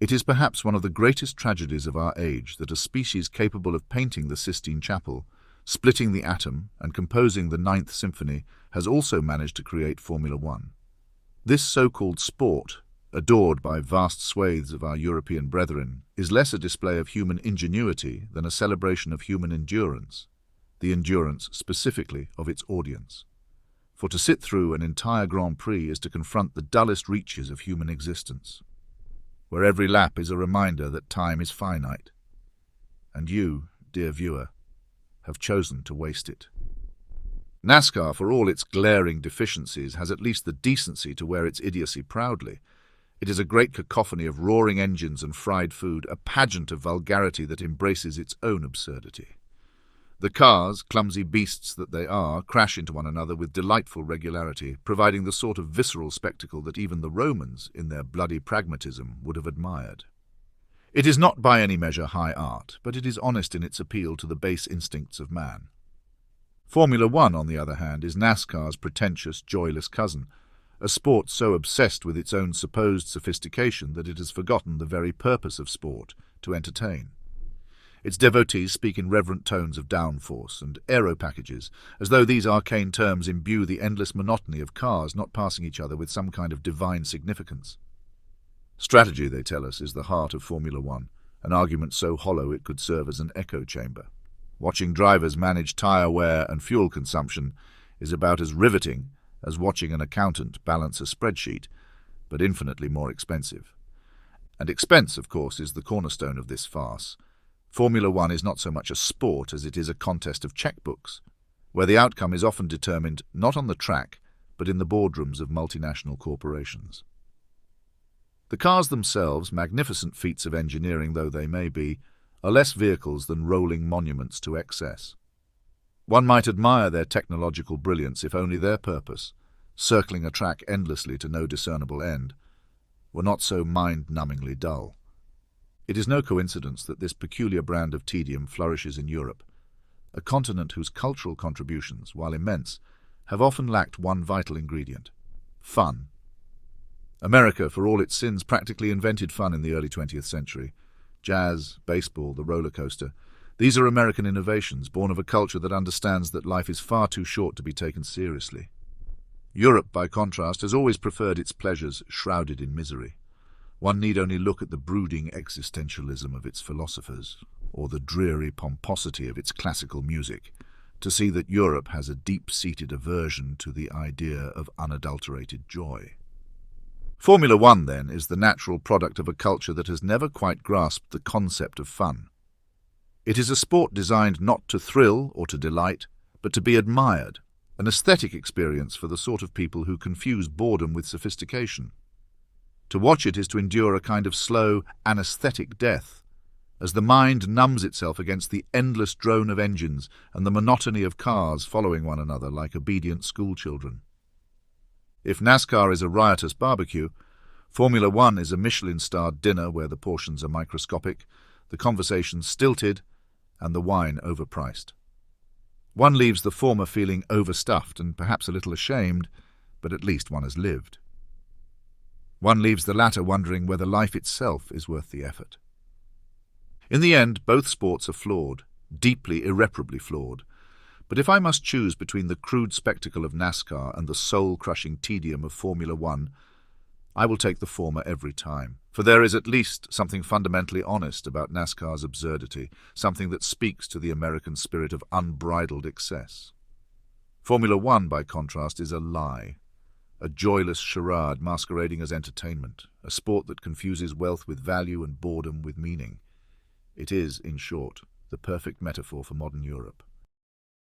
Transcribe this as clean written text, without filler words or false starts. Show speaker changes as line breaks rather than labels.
It is perhaps one of the greatest tragedies of our age that a species capable of painting the Sistine Chapel, splitting the atom, and composing the Ninth Symphony has also managed to create Formula One. This so-called sport, adored by vast swathes of our European brethren, is less a display of human ingenuity than a celebration of human endurance, the endurance specifically of its audience. For to sit through an entire Grand Prix is to confront the dullest reaches of human existence, where every lap is a reminder that time is finite, and you, dear viewer, have chosen to waste it. NASCAR, for all its glaring deficiencies, has at least the decency to wear its idiocy proudly. It is a great cacophony of roaring engines and fried food, a pageant of vulgarity that embraces its own absurdity. The cars, clumsy beasts that they are, crash into one another with delightful regularity, providing the sort of visceral spectacle that even the Romans, in their bloody pragmatism, would have admired. It is not by any measure high art, but it is honest in its appeal to the base instincts of man. Formula One, on the other hand, is NASCAR's pretentious, joyless cousin, a sport so obsessed with its own supposed sophistication that it has forgotten the very purpose of sport, to entertain. Its devotees speak in reverent tones of downforce and aero packages, as though these arcane terms imbue the endless monotony of cars not passing each other with some kind of divine significance. Strategy, they tell us, is the heart of Formula One, an argument so hollow it could serve as an echo chamber. Watching drivers manage tyre wear and fuel consumption is about as riveting as watching an accountant balance a spreadsheet, but infinitely more expensive. And expense, of course, is the cornerstone of this farce. Formula One is not so much a sport as it is a contest of checkbooks, where the outcome is often determined not on the track, but in the boardrooms of multinational corporations. The cars themselves, magnificent feats of engineering though they may be, are less vehicles than rolling monuments to excess. One might admire their technological brilliance if only their purpose, circling a track endlessly to no discernible end, were not so mind-numbingly dull. It is no coincidence that this peculiar brand of tedium flourishes in Europe, a continent whose cultural contributions, while immense, have often lacked one vital ingredient: fun. America, for all its sins, practically invented fun in the early 20th century. Jazz, baseball, the roller coaster. These are American innovations, born of a culture that understands that life is far too short to be taken seriously. Europe, by contrast, has always preferred its pleasures shrouded in misery. One need only look at the brooding existentialism of its philosophers, or the dreary pomposity of its classical music, to see that Europe has a deep-seated aversion to the idea of unadulterated joy. Formula One, then, is the natural product of a culture that has never quite grasped the concept of fun. It is a sport designed not to thrill or to delight, but to be admired, an aesthetic experience for the sort of people who confuse boredom with sophistication. To watch it is to endure a kind of slow, anesthetic death, as the mind numbs itself against the endless drone of engines and the monotony of cars following one another like obedient schoolchildren. If NASCAR is a riotous barbecue, Formula One is a Michelin-starred dinner where the portions are microscopic, the conversation stilted, and the wine overpriced. One leaves the former feeling overstuffed and perhaps a little ashamed, but at least one has lived. One leaves the latter wondering whether life itself is worth the effort. In the end, both sports are flawed, deeply, irreparably flawed. But if I must choose between the crude spectacle of NASCAR and the soul-crushing tedium of Formula One, I will take the former every time, for there is at least something fundamentally honest about NASCAR's absurdity, something that speaks to the American spirit of unbridled excess. Formula One, by contrast, is a lie, a joyless charade masquerading as entertainment, a sport that confuses wealth with value and boredom with meaning. It is, in short, the perfect metaphor for modern Europe.